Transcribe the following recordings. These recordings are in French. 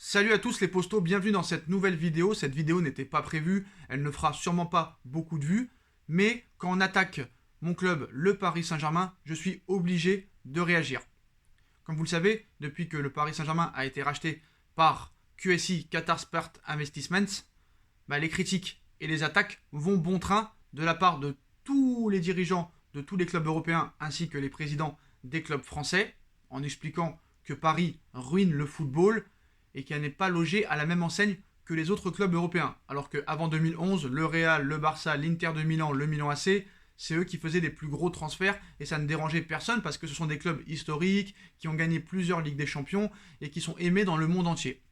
Salut à tous les postos, bienvenue dans cette nouvelle vidéo. Cette vidéo n'était pas prévue, elle ne fera sûrement pas beaucoup de vues, mais quand on attaque mon club, le Paris Saint-Germain, je suis obligé de réagir. Comme vous le savez, depuis que le Paris Saint-Germain a été racheté par QSI, Qatar Sport Investments, les critiques et les attaques vont bon train de la part de tous les dirigeants de tous les clubs européens ainsi que les présidents des clubs français, en expliquant que Paris ruine le football et qu'elle n'est pas logée à la même enseigne que les autres clubs européens. Alors qu'avant 2011, le Real, le Barça, l'Inter de Milan, le Milan AC, c'est eux qui faisaient les plus gros transferts et ça ne dérangeait personne parce que ce sont des clubs historiques qui ont gagné plusieurs Ligues des Champions et qui sont aimés dans le monde entier.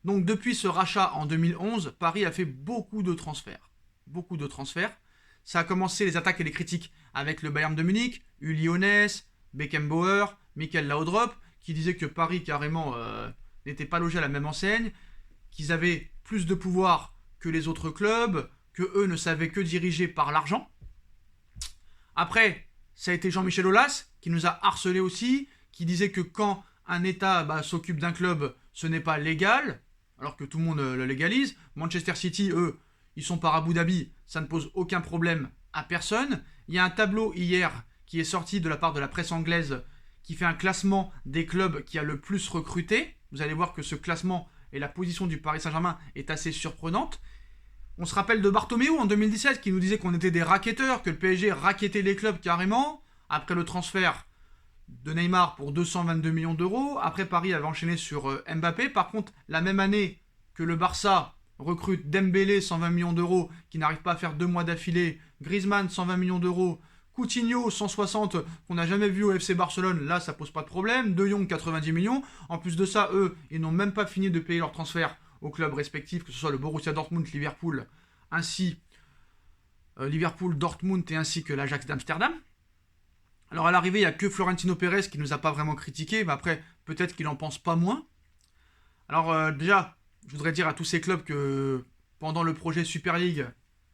Donc depuis ce rachat en 2011, Paris a fait beaucoup de transferts. Beaucoup de transferts. Ça a commencé les attaques et les critiques avec le Bayern de Munich, Uli Hoeneß, Beckenbauer, Michael Laudrup, qui disaient que Paris carrément n'était pas logé à la même enseigne, qu'ils avaient plus de pouvoir que les autres clubs, que eux ne savaient que diriger par l'argent. Après, ça a été Jean-Michel Aulas qui nous a harcelés aussi, qui disait que quand un État s'occupe d'un club, ce n'est pas légal, alors que tout le monde le légalise. Manchester City, eux, ils sont par Abu Dhabi, ça ne pose aucun problème à personne. Il y a un tableau hier qui est sorti de la part de la presse anglaise qui fait un classement des clubs qui a le plus recruté. Vous allez voir que ce classement et la position du Paris Saint-Germain est assez surprenante. On se rappelle de Bartomeu en 2017 qui nous disait qu'on était des racketteurs, que le PSG rackettait les clubs carrément. Après le transfert de Neymar pour 222 millions d'euros. Après, Paris avait enchaîné sur Mbappé. Par contre, la même année que le Barça recrute Dembélé, 120 millions d'euros, qui n'arrive pas à faire 2 mois d'affilée. Griezmann, 120 millions d'euros. Coutinho, 160, qu'on n'a jamais vu au FC Barcelone, là ça pose pas de problème. De Jong, 90 millions. En plus de ça, eux, ils n'ont même pas fini de payer leur transfert aux clubs respectifs, que ce soit le Borussia Dortmund, Liverpool, Liverpool, Dortmund et ainsi que l'Ajax d'Amsterdam. Alors à l'arrivée, il n'y a que Florentino Pérez qui nous a pas vraiment critiqué, mais après, peut-être qu'il en pense pas moins. Alors déjà, je voudrais dire à tous ces clubs que pendant le projet Super League,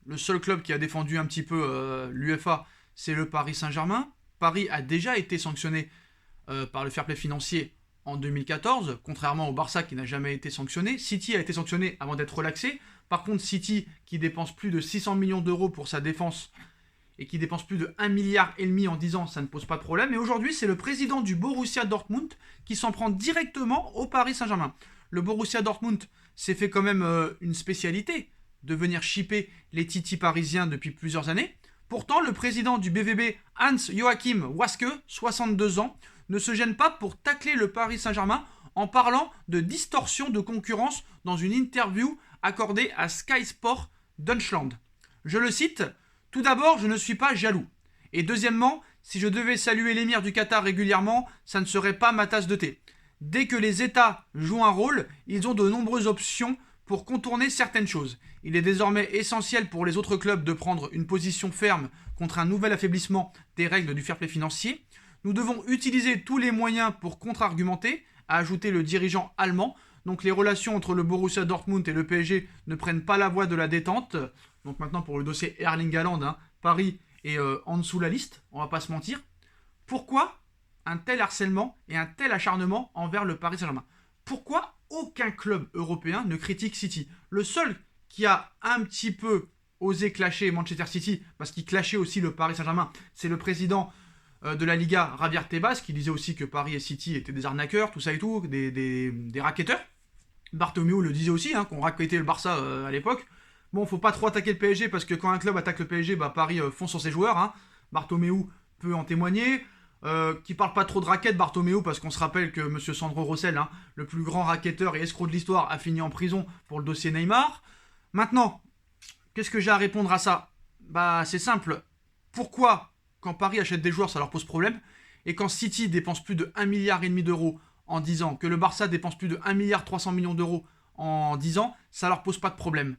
le seul club qui a défendu un petit peu l'UEFA, c'est le Paris Saint-Germain. Paris a déjà été sanctionné par le fair play financier en 2014, contrairement au Barça qui n'a jamais été sanctionné. City a été sanctionné avant d'être relaxé. Par contre, City, qui dépense plus de 600 millions d'euros pour sa défense et qui dépense plus de 1,5 milliard en 10 ans, ça ne pose pas de problème. Et aujourd'hui, c'est le président du Borussia Dortmund qui s'en prend directement au Paris Saint-Germain. Le Borussia Dortmund s'est fait quand même une spécialité de venir shipper les titis parisiens depuis plusieurs années. Pourtant, le président du BVB, Hans-Joachim Watzke, 62 ans, ne se gêne pas pour tacler le Paris Saint-Germain en parlant de distorsion de concurrence dans une interview accordée à Sky Sport Deutschland. Je le cite, « Tout d'abord, je ne suis pas jaloux. Et deuxièmement, si je devais saluer l'émir du Qatar régulièrement, ça ne serait pas ma tasse de thé. Dès que les États jouent un rôle, ils ont de nombreuses options pour contourner certaines choses. Il est désormais essentiel pour les autres clubs de prendre une position ferme contre un nouvel affaiblissement des règles du fair play financier. Nous devons utiliser tous les moyens pour contre-argumenter, a ajouté le dirigeant allemand. Donc les relations entre le Borussia Dortmund et le PSG ne prennent pas la voie de la détente. Donc maintenant pour le dossier Erling Haaland, Paris est en dessous de la liste, on va pas se mentir. Pourquoi un tel harcèlement et un tel acharnement envers le Paris Saint-Germain? Pourquoi aucun club européen ne critique City? Le seul qui a un petit peu osé clasher Manchester City, parce qu'il clashait aussi le Paris Saint-Germain, c'est le président de la Liga, Javier Tebas, qui disait aussi que Paris et City étaient des arnaqueurs, tout ça et tout, des racketteurs. Bartomeu le disait aussi, qu'on rackettait le Barça à l'époque. Bon, faut pas trop attaquer le PSG, parce que quand un club attaque le PSG, Paris fonce sur ses joueurs. Bartomeu peut en témoigner. Qui parle pas trop de raquettes, Bartomeu, parce qu'on se rappelle que M. Sandro Rossell, le plus grand racketteur et escroc de l'histoire, a fini en prison pour le dossier Neymar. Maintenant, qu'est-ce que j'ai à répondre à ça? C'est simple. Pourquoi, quand Paris achète des joueurs, ça leur pose problème, et quand City dépense plus de 1,5 milliard d'euros en 10 ans, que le Barça dépense plus de 1,3 milliard d'euros en 10 ans, ça leur pose pas de problème?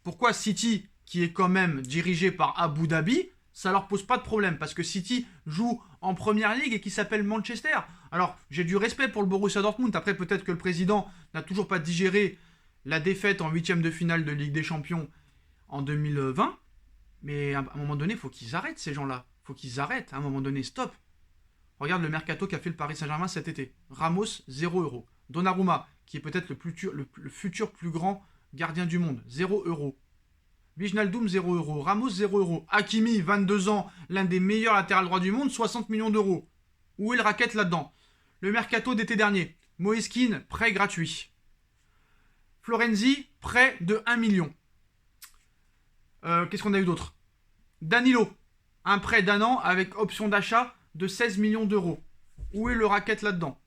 Pourquoi City, qui est quand même dirigé par Abu Dhabi, ça leur pose pas de problème? Parce que City joue en première ligue et qui s'appelle Manchester. Alors, j'ai du respect pour le Borussia Dortmund. Après, peut-être que le président n'a toujours pas digéré la défaite en 8e de finale de Ligue des Champions en 2020. Mais à un moment donné, il faut qu'ils arrêtent, ces gens-là. Il faut qu'ils arrêtent. À un moment donné, stop. Regarde le mercato qu'a fait le Paris Saint-Germain cet été. Ramos, 0 €. Donnarumma, qui est peut-être le futur plus grand gardien du monde. 0 €. Wijnaldum, 0 €. Ramos, 0 €. Hakimi, 22 ans, l'un des meilleurs latérales droits du monde, 60 millions d'euros. Où est le racket là-dedans? Le mercato d'été dernier. Moise Kean, prêt gratuit. Florenzi, prêt de 1 million. Qu'est-ce qu'on a eu d'autre? Danilo, un prêt d'1 an avec option d'achat de 16 millions d'euros. Où est le racket là-dedans?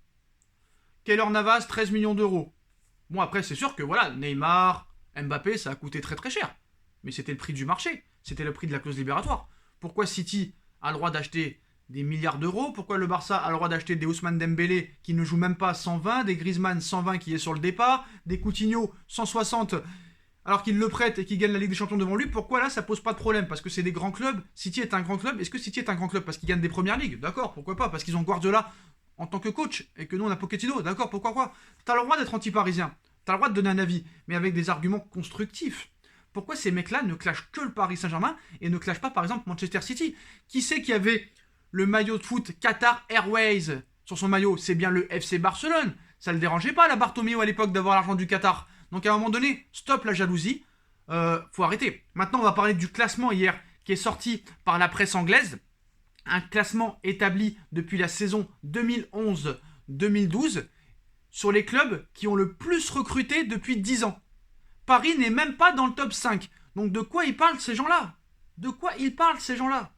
Keylor Navas, 13 millions d'euros. Bon, après, c'est sûr que voilà, Neymar, Mbappé, ça a coûté très très cher. Mais c'était le prix du marché. C'était le prix de la clause libératoire. Pourquoi City a le droit d'acheter des milliards d'euros? Pourquoi le Barça a le droit d'acheter des Ousmane Dembélé qui ne joue même pas 120, des Griezmann 120 qui est sur le départ, des Coutinho 160 alors qu'il le prête et qu'il gagne la Ligue des Champions devant lui? Pourquoi là ça pose pas de problème? Parce que c'est des grands clubs. City est un grand club. Est-ce que City est un grand club parce qu'ils gagnent des premières ligues? D'accord, pourquoi pas? Parce qu'ils ont Guardiola en tant que coach et que nous on a Pochettino. D'accord, pourquoi pas? T'as le droit d'être anti-parisien. T'as le droit de donner un avis, mais avec des arguments constructifs. Pourquoi ces mecs-là ne clashent que le Paris Saint-Germain et ne clashent pas par exemple Manchester City? Qui sait qu'il y avait le maillot de foot Qatar Airways sur son maillot? C'est bien le FC Barcelone. Ça le dérangeait pas la Bartomeu à l'époque d'avoir l'argent du Qatar. Donc à un moment donné, stop la jalousie. Faut arrêter. Maintenant on va parler du classement hier qui est sorti par la presse anglaise. Un classement établi depuis la saison 2011-2012 sur les clubs qui ont le plus recruté depuis 10 ans. Paris n'est même pas dans le top 5. Donc de quoi ils parlent ces gens-là? De quoi ils parlent ces gens-là?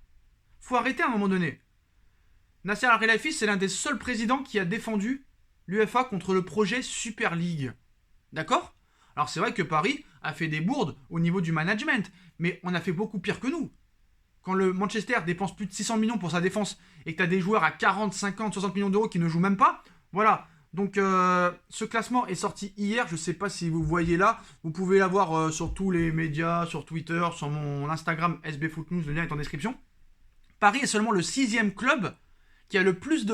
Faut arrêter à un moment donné. Nasser Al-Khelaifi, c'est l'un des seuls présidents qui a défendu l'UEFA contre le projet Super League. D'accord? Alors c'est vrai que Paris a fait des bourdes au niveau du management, mais on a fait beaucoup pire que nous. Quand le Manchester dépense plus de 600 millions pour sa défense et que tu as des joueurs à 40, 50, 60 millions d'euros qui ne jouent même pas, voilà. Donc ce classement est sorti hier, je ne sais pas si vous voyez là, vous pouvez l'avoir sur tous les médias, sur Twitter, sur mon Instagram SB Foot News, le lien est en description. Paris est seulement le 6e club qui a le plus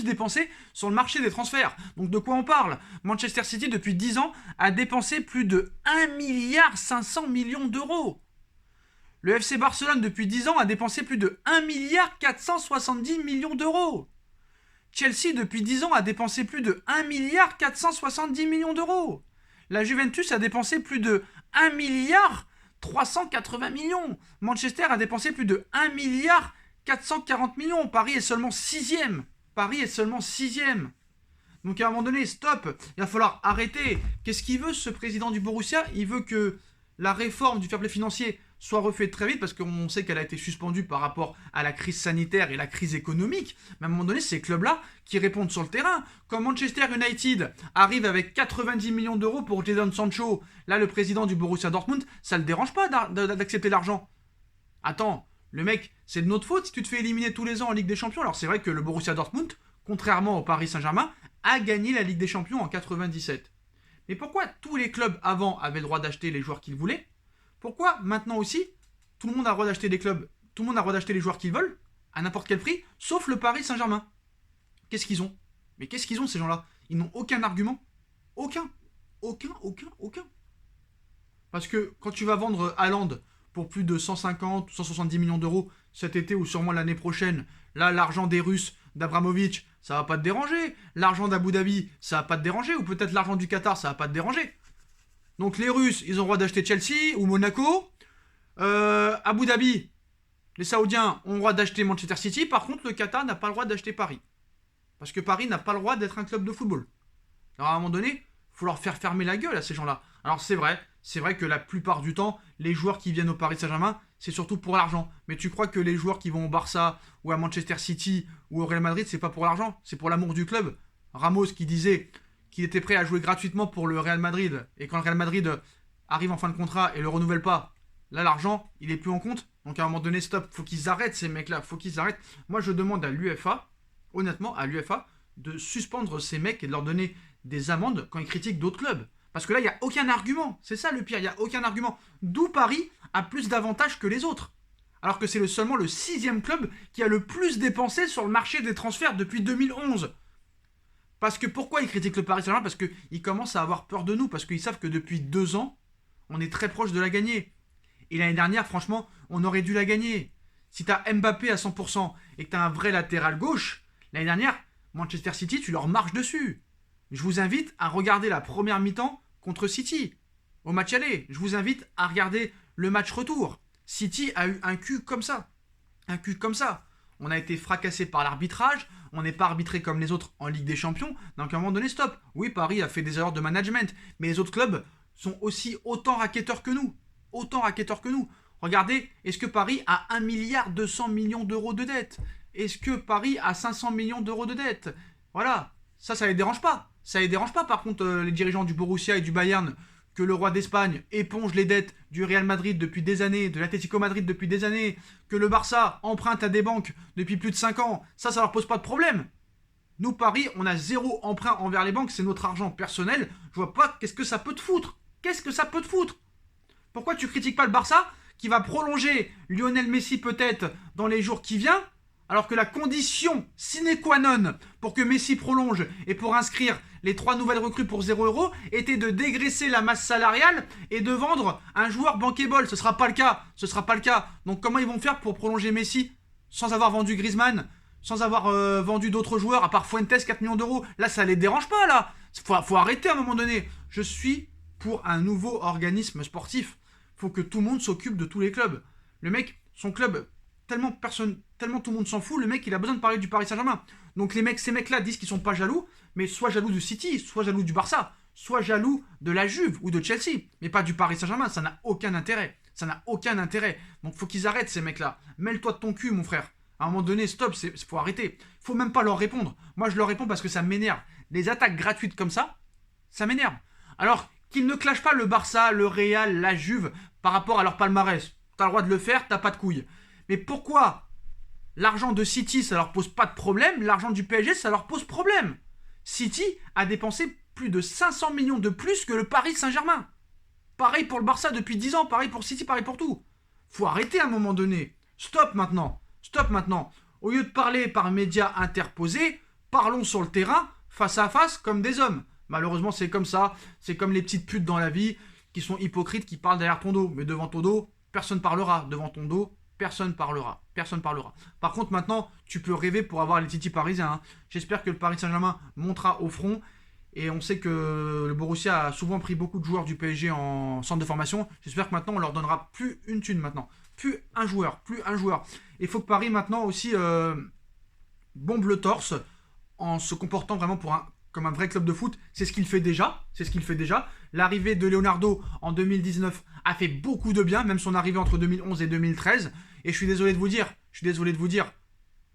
dépensé sur le marché des transferts. Donc de quoi on parle? Manchester City depuis 10 ans a dépensé plus de 1,5 milliard d'euros. Le FC Barcelone depuis 10 ans a dépensé plus de 1,470 milliard d'euros. Chelsea depuis 10 ans a dépensé plus de 1,470 milliard d'euros. La Juventus a dépensé plus de 1,380 milliard. Manchester a dépensé plus de 1,440 milliard. Paris est seulement 6e. Paris est seulement 6e. Donc à un moment donné, stop. Il va falloir arrêter. Qu'est-ce qu'il veut ce président du Borussia? Il veut que la réforme du fair play financier soit refaite très vite parce qu'on sait qu'elle a été suspendue par rapport à la crise sanitaire et la crise économique. Mais à un moment donné, ces clubs-là qui répondent sur le terrain. Quand Manchester United arrive avec 90 millions d'euros pour Jadon Sancho, là le président du Borussia Dortmund, ça le dérange pas d'accepter l'argent. Attends, le mec, c'est de notre faute si tu te fais éliminer tous les ans en Ligue des Champions. Alors c'est vrai que le Borussia Dortmund, contrairement au Paris Saint-Germain, a gagné la Ligue des Champions en 97. Mais pourquoi tous les clubs avant avaient le droit d'acheter les joueurs qu'ils voulaient? Pourquoi maintenant aussi, tout le monde a le droit d'acheter des clubs, tout le monde a le droit d'acheter les joueurs qu'ils veulent, à n'importe quel prix, sauf le Paris Saint-Germain? Qu'est-ce qu'ils ont? Mais qu'est-ce qu'ils ont ces gens-là? Ils n'ont aucun argument. Aucun. Parce que quand tu vas vendre Haaland pour plus de 150 ou 170 millions d'euros cet été ou sûrement l'année prochaine, là l'argent des Russes, d'Abramovich, ça va pas te déranger. L'argent d'Abu Dhabi, ça va pas te déranger. Ou peut-être l'argent du Qatar, ça va pas te déranger. Donc les Russes, ils ont le droit d'acheter Chelsea ou Monaco. Abu Dhabi, les Saoudiens ont le droit d'acheter Manchester City. Par contre, le Qatar n'a pas le droit d'acheter Paris. Parce que Paris n'a pas le droit d'être un club de football. Alors à un moment donné, il faut leur faire fermer la gueule à ces gens-là. Alors c'est vrai que la plupart du temps, les joueurs qui viennent au Paris Saint-Germain, c'est surtout pour l'argent. Mais tu crois que les joueurs qui vont au Barça ou à Manchester City ou au Real Madrid, c'est pas pour l'argent, c'est pour l'amour du club. Ramos qui disait qu'il était prêt à jouer gratuitement pour le Real Madrid, et quand le Real Madrid arrive en fin de contrat et le renouvelle pas, là l'argent, il est plus en compte. Donc à un moment donné, stop, faut qu'ils arrêtent ces mecs-là, faut qu'ils arrêtent. Moi je demande à l'UEFA, honnêtement à l'UEFA, de suspendre ces mecs et de leur donner des amendes quand ils critiquent d'autres clubs. Parce que là, il n'y a aucun argument. C'est ça le pire, il n'y a aucun argument. D'où Paris a plus d'avantages que les autres. Alors que c'est seulement le 6e club qui a le plus dépensé sur le marché des transferts depuis 2011. Parce que pourquoi ils critiquent le Paris Saint-Germain? Parce qu'ils commencent à avoir peur de nous. Parce qu'ils savent que depuis 2 ans, on est très proche de la gagner. Et l'année dernière, franchement, on aurait dû la gagner. Si tu as Mbappé à 100% et que tu as un vrai latéral gauche, l'année dernière, Manchester City, tu leur marches dessus. je vous invite à regarder la première mi-temps contre City, au match aller. Je vous invite à regarder le match retour. City a eu un cul comme ça. Un cul comme ça. On a été fracassé par l'arbitrage, on n'est pas arbitré comme les autres en Ligue des Champions, donc à un moment donné, stop. Oui, Paris a fait des erreurs de management, mais les autres clubs sont aussi autant racketteurs que nous. Autant racketteurs que nous. Regardez, est-ce que Paris a 1 milliard 200 millions d'euros de dette? Est-ce que Paris a 500 millions d'euros de dette? Voilà, ça les dérange pas. Ça les dérange pas, par contre, les dirigeants du Borussia et du Bayern, que le roi d'Espagne éponge les dettes du Real Madrid depuis des années, de l'Atlético Madrid depuis des années, que le Barça emprunte à des banques depuis plus de 5 ans, ça leur pose pas de problème. Nous, Paris, on a 0 emprunt envers les banques, c'est notre argent personnel. Je vois pas qu'est-ce que ça peut te foutre. Qu'est-ce que ça peut te foutre? Pourquoi tu critiques pas le Barça qui va prolonger Lionel Messi peut-être dans les jours qui viennent, alors que la condition sine qua non pour que Messi prolonge et pour inscrire les 3 nouvelles recrues pour 0 € était de dégraisser la masse salariale et de vendre un joueur bankable. Ce sera pas le cas. Ce sera pas le cas. Donc comment ils vont faire pour prolonger Messi sans avoir vendu Griezmann, sans avoir vendu d'autres joueurs à part Fuentes 4 millions d'euros? Là, ça les dérange pas là. Faut arrêter à un moment donné. Je suis pour un nouveau organisme sportif. Faut que tout le monde s'occupe de tous les clubs. Le mec, son club, tellement tout le monde s'en fout, le mec il a besoin de parler du Paris Saint-Germain. Donc ces mecs-là disent qu'ils sont pas jaloux, mais soit jaloux de City, soit jaloux du Barça, soit jaloux de la Juve ou de Chelsea, mais pas du Paris Saint-Germain, ça n'a aucun intérêt. Ça n'a aucun intérêt. Donc faut qu'ils arrêtent ces mecs-là. Mêle-toi de ton cul mon frère. À un moment donné, stop, faut arrêter. Faut même pas leur répondre. Moi je leur réponds parce que ça m'énerve. Les attaques gratuites comme ça m'énerve. Alors qu'ils ne clashent pas le Barça, le Real, la Juve par rapport à leur palmarès. T'as le droit de le faire, t'as pas de couilles. Mais pourquoi l'argent de City, ça leur pose pas de problème, l'argent du PSG, ça leur pose problème? City a dépensé plus de 500 millions de plus que le Paris Saint-Germain. Pareil pour le Barça depuis 10 ans, pareil pour City, pareil pour tout. Faut arrêter à un moment donné. Stop maintenant. Stop maintenant. Au lieu de parler par médias interposés, parlons sur le terrain, face à face, comme des hommes. Malheureusement, c'est comme ça. C'est comme les petites putes dans la vie qui sont hypocrites, qui parlent derrière ton dos. Mais devant ton dos, personne parlera. Devant ton dos, personne parlera. Personne parlera. Par contre, maintenant, tu peux rêver pour avoir les titis parisiens. Hein. J'espère que le Paris Saint-Germain montera au front. Et on sait que le Borussia a souvent pris beaucoup de joueurs du PSG en centre de formation. J'espère que maintenant, on leur donnera plus une thune maintenant. Plus un joueur. Il faut que Paris, maintenant, aussi bombe le torse en se comportant vraiment comme un vrai club de foot. C'est ce qu'il fait déjà. L'arrivée de Leonardo en 2019 a fait beaucoup de bien, même son arrivée entre 2011 et 2013. Et je suis désolé de vous dire,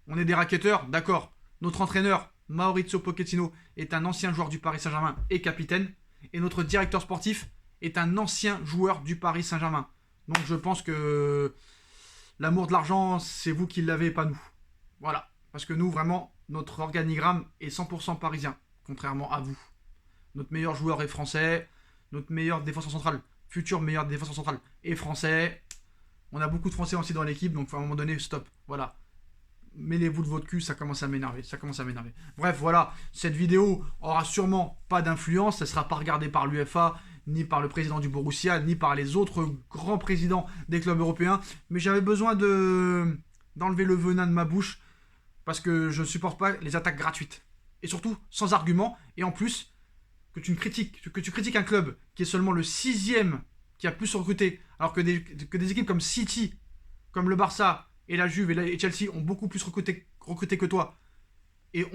on est des racketteurs, d'accord. Notre entraîneur, Maurizio Pochettino, est un ancien joueur du Paris Saint-Germain et capitaine. Et notre directeur sportif est un ancien joueur du Paris Saint-Germain. Donc je pense que l'amour de l'argent, c'est vous qui l'avez, pas nous. Voilà. Parce que nous, vraiment, notre organigramme est 100% parisien, contrairement à vous. Notre meilleur joueur est français, notre meilleur défenseur central, futur meilleur défenseur central, est français. On a beaucoup de Français aussi dans l'équipe, donc à un moment donné, stop. Voilà. Mêlez-vous de votre cul, ça commence à m'énerver. Bref, voilà. Cette vidéo aura sûrement pas d'influence. Elle sera pas regardée par l'UEFA, ni par le président du Borussia, ni par les autres grands présidents des clubs européens. Mais j'avais besoin d'enlever le venin de ma bouche parce que je ne supporte pas les attaques gratuites. Et surtout, sans argument. Et en plus, que tu critiques un club qui est seulement le 6e qui a plus recruté, alors que des équipes comme City, comme le Barça et la Juve et Chelsea ont beaucoup plus recruté que toi et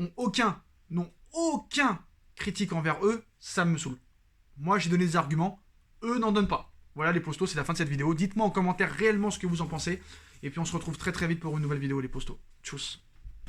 n'ont aucun critique envers eux, ça me saoule. Moi, j'ai donné des arguments, eux n'en donnent pas. Voilà les postos, c'est la fin de cette vidéo. Dites-moi en commentaire réellement ce que vous en pensez. Et puis on se retrouve très très vite pour une nouvelle vidéo les postos. Tchuss.